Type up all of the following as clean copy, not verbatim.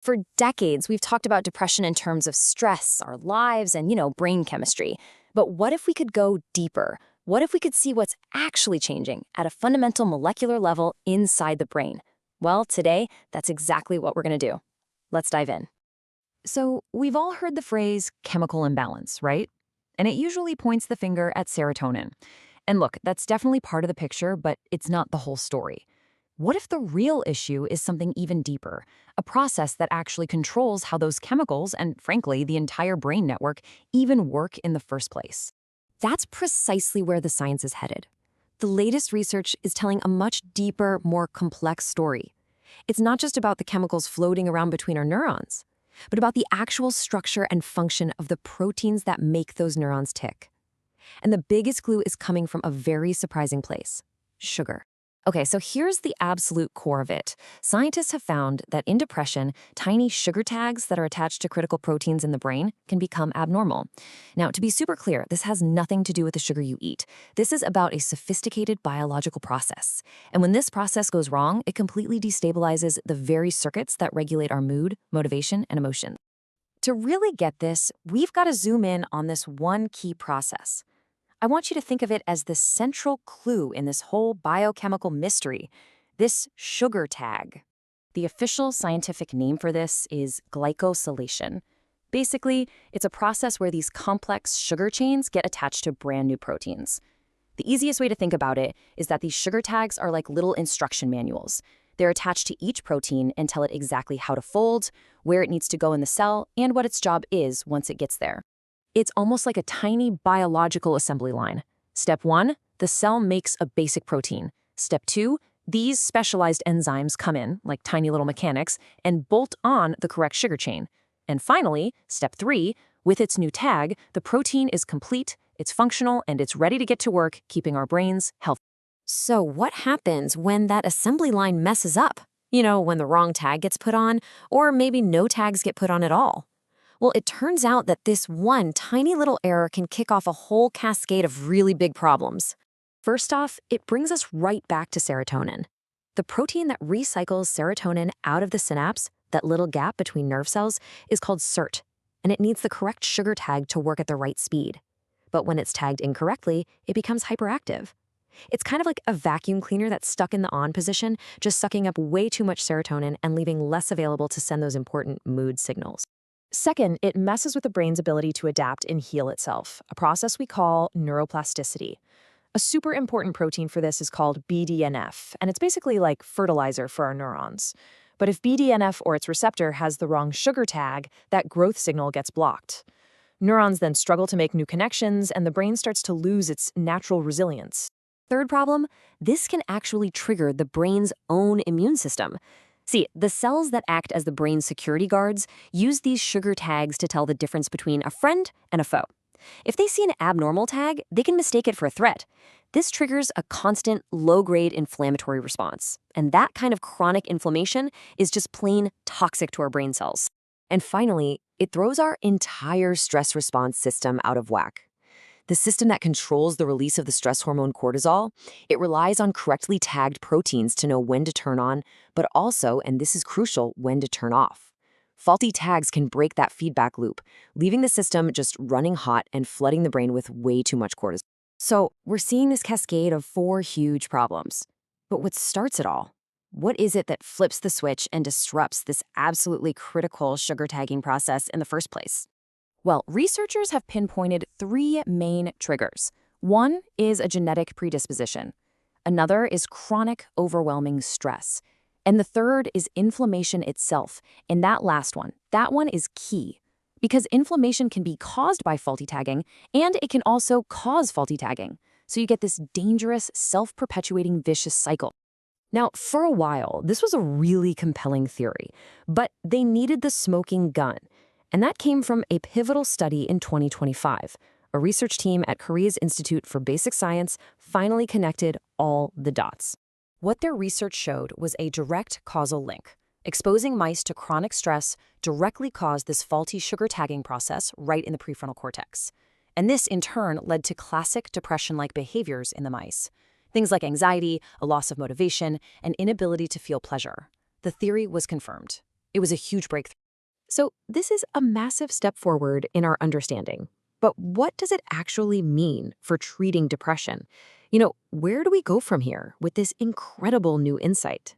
For decades, we've talked about depression in terms of stress, our lives, and, brain chemistry. But what if we could go deeper? What if we could see what's actually changing at a fundamental molecular level inside the brain? Well, today, that's exactly what we're going to do. Let's dive in. So, we've all heard the phrase chemical imbalance, right? And it usually points the finger at serotonin. And look, that's definitely part of the picture, but it's not the whole story. What if the real issue is something even deeper? A process that actually controls how those chemicals, and frankly, the entire brain network, even work in the first place? That's precisely where the science is headed. The latest research is telling a much deeper, more complex story. It's not just about the chemicals floating around between our neurons, but about the actual structure and function of the proteins that make those neurons tick. And the biggest clue is coming from a very surprising place: sugar. Okay, so here's the absolute core of it. Scientists have found that in depression, tiny sugar tags that are attached to critical proteins in the brain can become abnormal. Now, to be super clear, this has nothing to do with the sugar you eat. This is about a sophisticated biological process. And when this process goes wrong, it completely destabilizes the very circuits that regulate our mood, motivation, and emotion. To really get this, we've got to zoom in on this one key process. I want you to think of it as the central clue in this whole biochemical mystery, this sugar tag. The official scientific name for this is glycosylation. Basically, it's a process where these complex sugar chains get attached to brand new proteins. The easiest way to think about it is that these sugar tags are like little instruction manuals. They're attached to each protein and tell it exactly how to fold, where it needs to go in the cell, and what its job is once it gets there. It's almost like a tiny biological assembly line. Step 1, the cell makes a basic protein. Step 2, these specialized enzymes come in, like tiny little mechanics, and bolt on the correct sugar chain. And finally, step 3, with its new tag, the protein is complete, it's functional, and it's ready to get to work, keeping our brains healthy. So what happens when that assembly line messes up? When the wrong tag gets put on, or maybe no tags get put on at all. Well, it turns out that this one tiny little error can kick off a whole cascade of really big problems. First off, it brings us right back to serotonin. The protein that recycles serotonin out of the synapse, that little gap between nerve cells, is called SERT, and it needs the correct sugar tag to work at the right speed. But when it's tagged incorrectly, it becomes hyperactive. It's kind of like a vacuum cleaner that's stuck in the on position, just sucking up way too much serotonin and leaving less available to send those important mood signals. Second, it messes with the brain's ability to adapt and heal itself, a process we call neuroplasticity. A super important protein for this is called BDNF, and it's basically like fertilizer for our neurons. But if BDNF or its receptor has the wrong sugar tag, that growth signal gets blocked. Neurons then struggle to make new connections, and the brain starts to lose its natural resilience. Third problem, this can actually trigger the brain's own immune system. See, the cells that act as the brain's security guards use these sugar tags to tell the difference between a friend and a foe. If they see an abnormal tag, they can mistake it for a threat. This triggers a constant, low-grade inflammatory response. And that kind of chronic inflammation is just plain toxic to our brain cells. And finally, it throws our entire stress response system out of whack. The system that controls the release of the stress hormone cortisol, it relies on correctly tagged proteins to know when to turn on, but also, and this is crucial, when to turn off. Faulty tags can break that feedback loop, leaving the system just running hot and flooding the brain with way too much cortisol. So we're seeing this cascade of 4 huge problems. But what starts it all? What is it that flips the switch and disrupts this absolutely critical sugar tagging process in the first place? Well, researchers have pinpointed 3 main triggers. One is a genetic predisposition. Another is chronic, overwhelming stress. And the third is inflammation itself. And that last one, that one is key. Because inflammation can be caused by faulty tagging, and it can also cause faulty tagging. So you get this dangerous, self-perpetuating vicious cycle. Now, for a while, this was a really compelling theory, but they needed the smoking gun. And that came from a pivotal study in 2025. A research team at Korea's Institute for Basic Science finally connected all the dots. What their research showed was a direct causal link. Exposing mice to chronic stress directly caused this faulty sugar tagging process right in the prefrontal cortex. And this, in turn, led to classic depression-like behaviors in the mice. Things like anxiety, a loss of motivation, and inability to feel pleasure. The theory was confirmed. It was a huge breakthrough. So, this is a massive step forward in our understanding. But what does it actually mean for treating depression? Where do we go from here with this incredible new insight?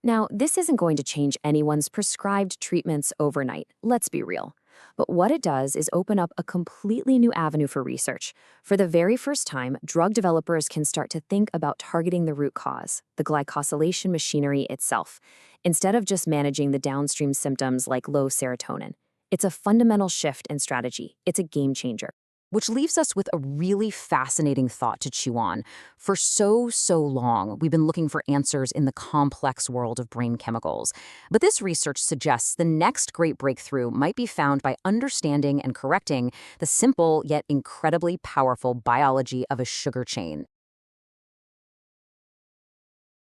Now, this isn't going to change anyone's prescribed treatments overnight, let's be real. But what it does is open up a completely new avenue for research. For the very first time, drug developers can start to think about targeting the root cause, the glycosylation machinery itself, instead of just managing the downstream symptoms like low serotonin. It's a fundamental shift in strategy. It's a game changer. Which leaves us with a really fascinating thought to chew on. For so long, we've been looking for answers in the complex world of brain chemicals. But this research suggests the next great breakthrough might be found by understanding and correcting the simple yet incredibly powerful biology of a sugar chain.